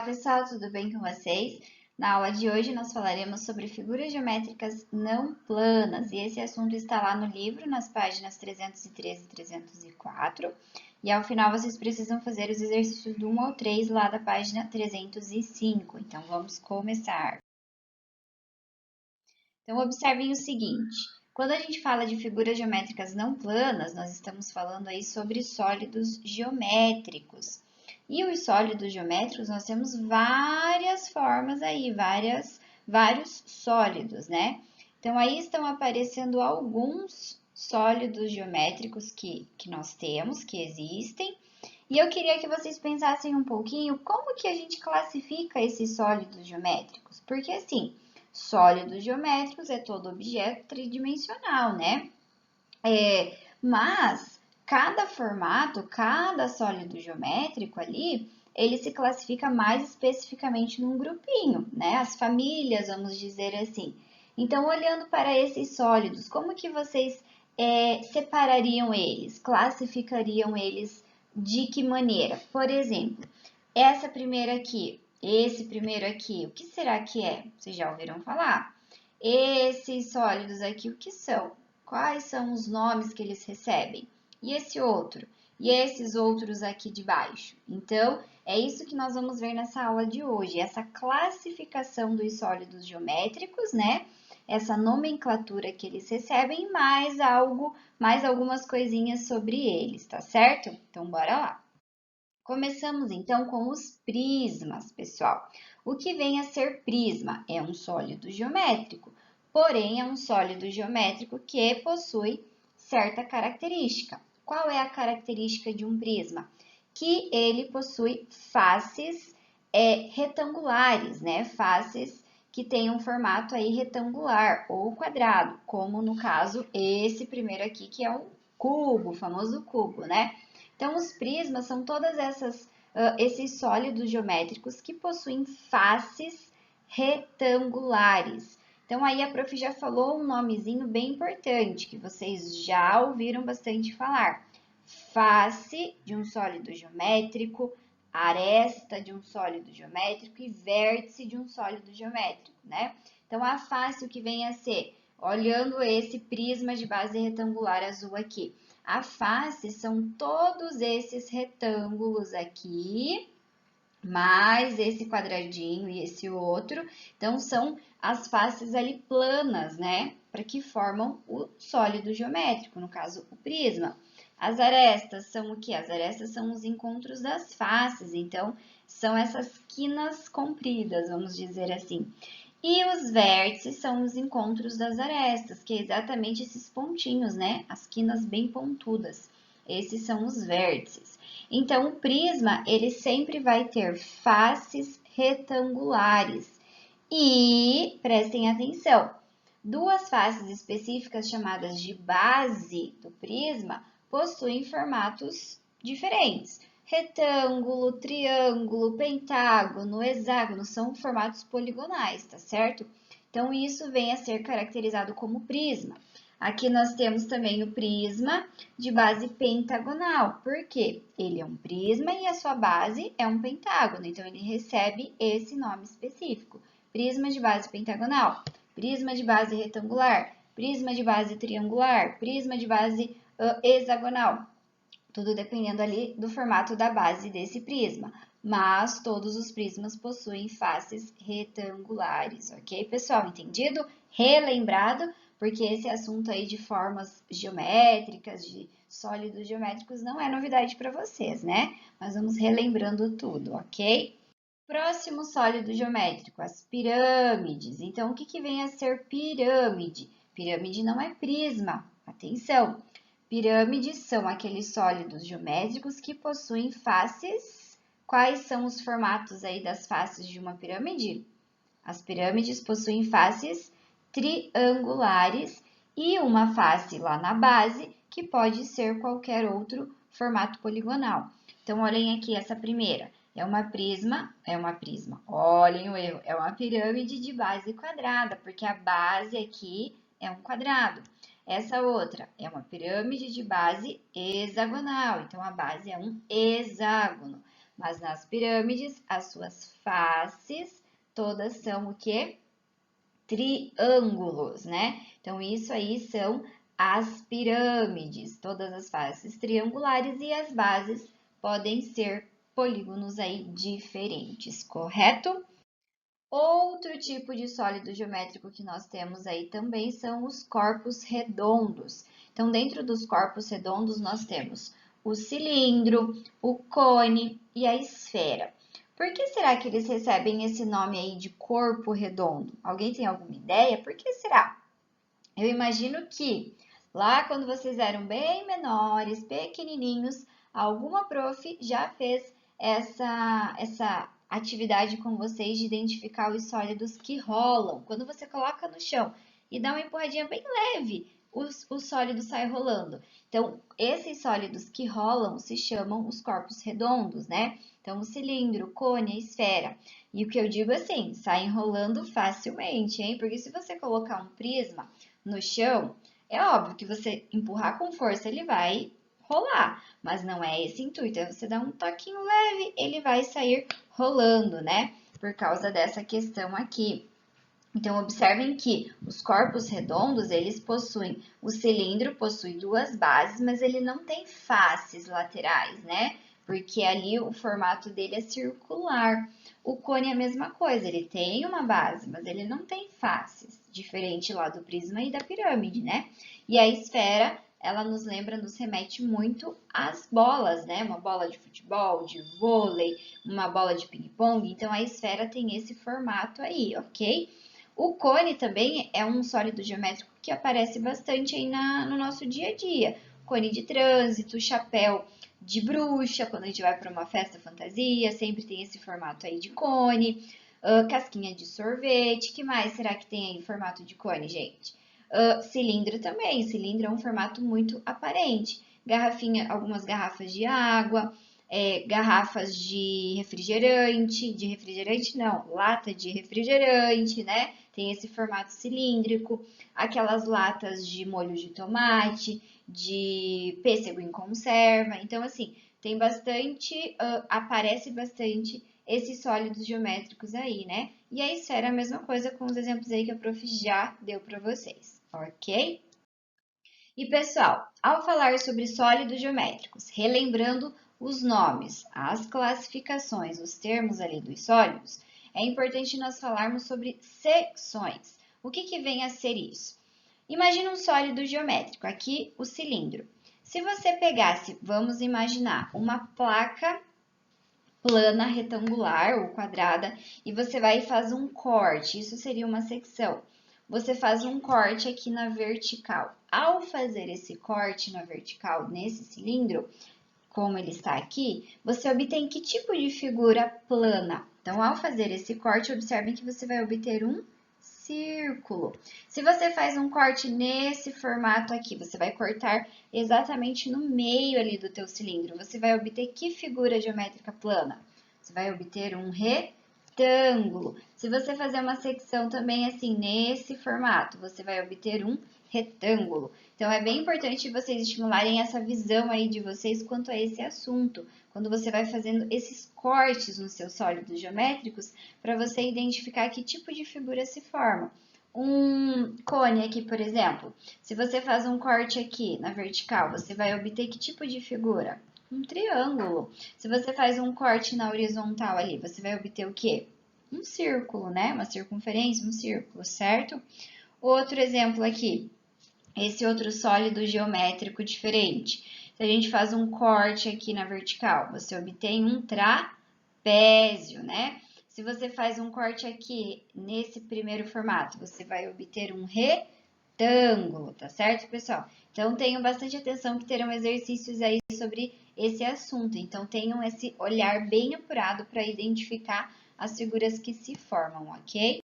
Olá pessoal, tudo bem com vocês? Na aula de hoje nós falaremos sobre figuras geométricas não planas e esse assunto está lá no livro, nas páginas 313 e 304 e ao final vocês precisam fazer os exercícios do 1 ao 3 lá da página 305, então vamos começar. Então observem o seguinte, quando a gente fala de figuras geométricas não planas, nós estamos falando aí sobre sólidos geométricos. E os sólidos geométricos, nós temos várias formas aí, vários sólidos, né? Então, aí estão aparecendo alguns sólidos geométricos que nós temos, que existem. E eu queria que vocês pensassem um pouquinho como que a gente classifica esses sólidos geométricos. Porque, assim, sólidos geométricos é todo objeto tridimensional, né? Mas cada formato, cada sólido geométrico ali, ele se classifica mais especificamente num grupinho, né? As famílias, vamos dizer assim. Então, olhando para esses sólidos, como que vocês separariam eles? Classificariam eles de que maneira? Por exemplo, essa primeira aqui, esse primeiro aqui, o que será que é? Vocês já ouviram falar? Esses sólidos aqui, o que são? Quais são os nomes que eles recebem? E esse outro? E esses outros aqui de baixo? Então, é isso que nós vamos ver nessa aula de hoje, essa classificação dos sólidos geométricos, né? Essa nomenclatura que eles recebem, mais algumas coisinhas sobre eles, tá certo? Então, bora lá. Começamos então com os prismas, pessoal. O que vem a ser prisma? É um sólido geométrico, porém é um sólido geométrico que possui certa característica. Qual é a característica de um prisma? Que ele possui faces retangulares, né? Faces que têm um formato aí retangular ou quadrado, como no caso esse primeiro aqui que é o cubo, o famoso cubo, né? Então, os prismas são todas esses sólidos geométricos que possuem faces retangulares. Então, aí a prof já falou um nomezinho bem importante, que vocês já ouviram bastante falar. Face de um sólido geométrico, aresta de um sólido geométrico e vértice de um sólido geométrico, né? Então, a face, o que vem a ser? Olhando esse prisma de base retangular azul aqui. A face são todos esses retângulos aqui, mais esse quadradinho e esse outro. Então, são as faces ali planas, né? Para que formam o sólido geométrico, no caso, o prisma. As arestas são o que? As arestas são os encontros das faces, então, são essas quinas compridas, vamos dizer assim. E os vértices são os encontros das arestas, que é exatamente esses pontinhos, né? As quinas bem pontudas. Esses são os vértices. Então, o prisma, ele sempre vai ter faces retangulares. E, prestem atenção, duas faces específicas chamadas de base do prisma possuem formatos diferentes. Retângulo, triângulo, pentágono, hexágono são formatos poligonais, tá certo? Então, isso vem a ser caracterizado como prisma. Aqui nós temos também o prisma de base pentagonal, porque ele é um prisma e a sua base é um pentágono, então ele recebe esse nome específico. Prisma de base pentagonal, prisma de base retangular, prisma de base triangular, prisma de base hexagonal. Tudo dependendo ali do formato da base desse prisma. Mas todos os prismas possuem faces retangulares, ok, pessoal? Entendido? Relembrado? Porque esse assunto aí de formas geométricas, de sólidos geométricos, não é novidade para vocês, né? Mas vamos relembrando tudo, ok? Próximo sólido geométrico, as pirâmides. Então, o que vem a ser pirâmide? Pirâmide não é prisma, atenção. Pirâmides são aqueles sólidos geométricos que possuem faces. Quais são os formatos aí das faces de uma pirâmide? As pirâmides possuem faces triangulares e uma face lá na base, que pode ser qualquer outro formato poligonal. Então, olhem aqui essa primeira. É uma prisma. Olhem o erro, é uma pirâmide de base quadrada, porque a base aqui é um quadrado. Essa outra é uma pirâmide de base hexagonal, então a base é um hexágono. Mas nas pirâmides, as suas faces todas são o quê? Triângulos, né? Então, isso aí são as pirâmides, todas as faces triangulares e as bases podem ser polígonos aí diferentes, correto? Outro tipo de sólido geométrico que nós temos aí também são os corpos redondos. Então, dentro dos corpos redondos, nós temos o cilindro, o cone e a esfera. Por que será que eles recebem esse nome aí de corpo redondo? Alguém tem alguma ideia? Por que será? Eu imagino que lá quando vocês eram bem menores, pequenininhos, alguma prof já fez essa atividade com vocês de identificar os sólidos que rolam. Quando você coloca no chão e dá uma empurradinha bem leve, o sólido sai rolando. Então, esses sólidos que rolam se chamam os corpos redondos, né? Então, o cilindro, o cone, a esfera. E o que eu digo assim, saem rolando facilmente, hein? Porque se você colocar um prisma no chão, é óbvio que você empurrar com força, ele vai rolar, mas não é esse o intuito, é você dar um toquinho leve, ele vai sair rolando, né? Por causa dessa questão aqui. Então, observem que os corpos redondos, eles possuem, o cilindro possui duas bases, mas ele não tem faces laterais, né? Porque ali o formato dele é circular. O cone é a mesma coisa, ele tem uma base, mas ele não tem faces, diferente lá do prisma e da pirâmide, né? E a esfera, ela nos lembra, nos remete muito às bolas, né? Uma bola de futebol, de vôlei, uma bola de ping-pong. Então, a esfera tem esse formato aí, ok? O cone também é um sólido geométrico que aparece bastante aí no nosso dia a dia. Cone de trânsito, chapéu de bruxa, quando a gente vai para uma festa fantasia, sempre tem esse formato aí de cone. Casquinha de sorvete, que mais será que tem aí em formato de cone, gente? Cilindro também, cilindro é um formato muito aparente. Garrafinha, algumas garrafas de água, garrafas de refrigerante não, lata de refrigerante, né? Tem esse formato cilíndrico, aquelas latas de molho de tomate, de pêssego em conserva. Então, assim, tem bastante, aparece bastante esses sólidos geométricos aí, né? E a esfera é a mesma coisa com os exemplos aí que a prof já deu para vocês, ok? E pessoal, ao falar sobre sólidos geométricos, relembrando os nomes, as classificações, os termos ali dos sólidos, é importante nós falarmos sobre secções. O que vem a ser isso? Imagina um sólido geométrico, aqui o cilindro. Se você pegasse, vamos imaginar, uma placa plana, retangular ou quadrada, e você vai e faz um corte, isso seria uma secção. Você faz um corte aqui na vertical. Ao fazer esse corte na vertical nesse cilindro, como ele está aqui, você obtém que tipo de figura plana? Então, ao fazer esse corte, observem que você vai obter um círculo. Se você faz um corte nesse formato aqui, você vai cortar exatamente no meio ali do teu cilindro. Você vai obter que figura geométrica plana? Você vai obter um retângulo. Se você fazer uma secção também assim, nesse formato, você vai obter um retângulo. Então, é bem importante vocês estimularem essa visão aí de vocês quanto a esse assunto, quando você vai fazendo esses cortes nos seus sólidos geométricos, para você identificar que tipo de figura se forma. Um cone aqui, por exemplo, se você faz um corte aqui na vertical, você vai obter que tipo de figura? Um triângulo. Se você faz um corte na horizontal ali, você vai obter o quê? Um círculo, né? Uma circunferência, um círculo, certo? Outro exemplo aqui, esse outro sólido geométrico diferente. Se a gente faz um corte aqui na vertical, você obtém um trapézio, né? Se você faz um corte aqui nesse primeiro formato, você vai obter um retângulo, tá certo, pessoal? Então, tenham bastante atenção que terão exercícios aí sobre esse assunto. Então, tenham esse olhar bem apurado para identificar as figuras que se formam, ok?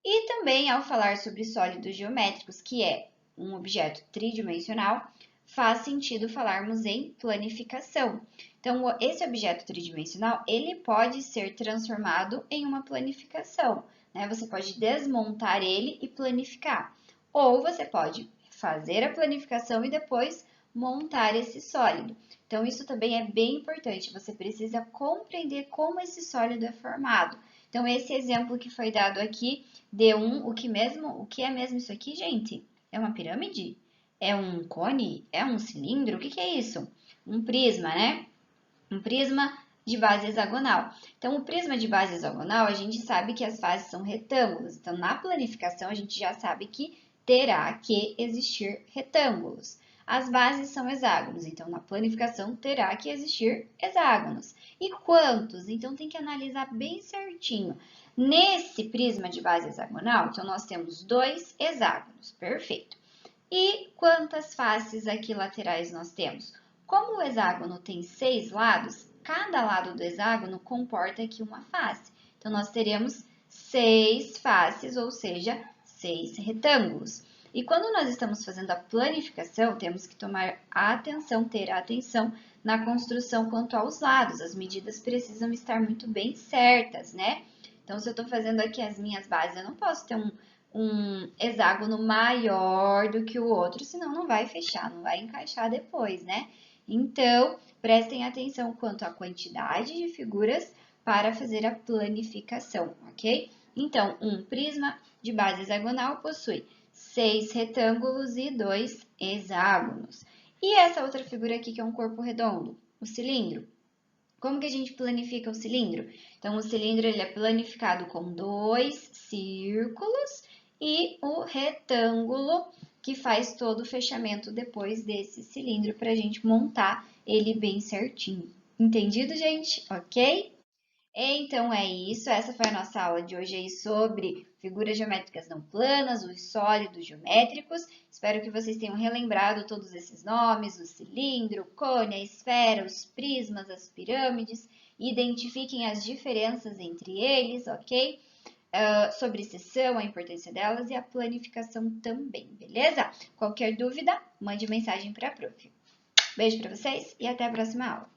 E também, ao falar sobre sólidos geométricos, que é um objeto tridimensional, faz sentido falarmos em planificação. Então, esse objeto tridimensional, ele pode ser transformado em uma planificação, né? Você pode desmontar ele e planificar. Ou você pode fazer a planificação e depois montar esse sólido. Então, isso também é bem importante. Você precisa compreender como esse sólido é formado. Então, esse exemplo que foi dado aqui deu o que é mesmo isso aqui, gente? É uma pirâmide? É um cone? É um cilindro? O que é isso? Um prisma, né? Um prisma de base hexagonal. Então, o prisma de base hexagonal, a gente sabe que as faces são retângulos. Então, na planificação, a gente já sabe que terá que existir retângulos. As bases são hexágonos, então na planificação terá que existir hexágonos. E quantos? Então tem que analisar bem certinho. Nesse prisma de base hexagonal, então nós temos 2 hexágonos, perfeito. E quantas faces aqui laterais nós temos? Como o hexágono tem 6 lados, cada lado do hexágono comporta aqui uma face. Então, nós teremos 6 faces, ou seja, 6 retângulos. E quando nós estamos fazendo a planificação, temos que tomar atenção, ter atenção na construção quanto aos lados. As medidas precisam estar muito bem certas, né? Então, se eu estou fazendo aqui as minhas bases, eu não posso ter um hexágono maior do que o outro, senão não vai fechar, não vai encaixar depois, né? Então, prestem atenção quanto à quantidade de figuras para fazer a planificação, ok? Então, um prisma de base hexagonal possui 6 retângulos e 2 hexágonos. E essa outra figura aqui, que é um corpo redondo, o cilindro. Como que a gente planifica o cilindro? Então, o cilindro ele é planificado com 2 círculos e o retângulo que faz todo o fechamento depois desse cilindro para a gente montar ele bem certinho. Entendido, gente? Ok? Então é isso, essa foi a nossa aula de hoje aí sobre figuras geométricas não planas, os sólidos geométricos. Espero que vocês tenham relembrado todos esses nomes, o cilindro, o cone, a esfera, os prismas, as pirâmides. Identifiquem as diferenças entre eles, ok? Sobre seção, a importância delas e a planificação também, beleza? Qualquer dúvida, mande mensagem para a prof. Beijo para vocês e até a próxima aula.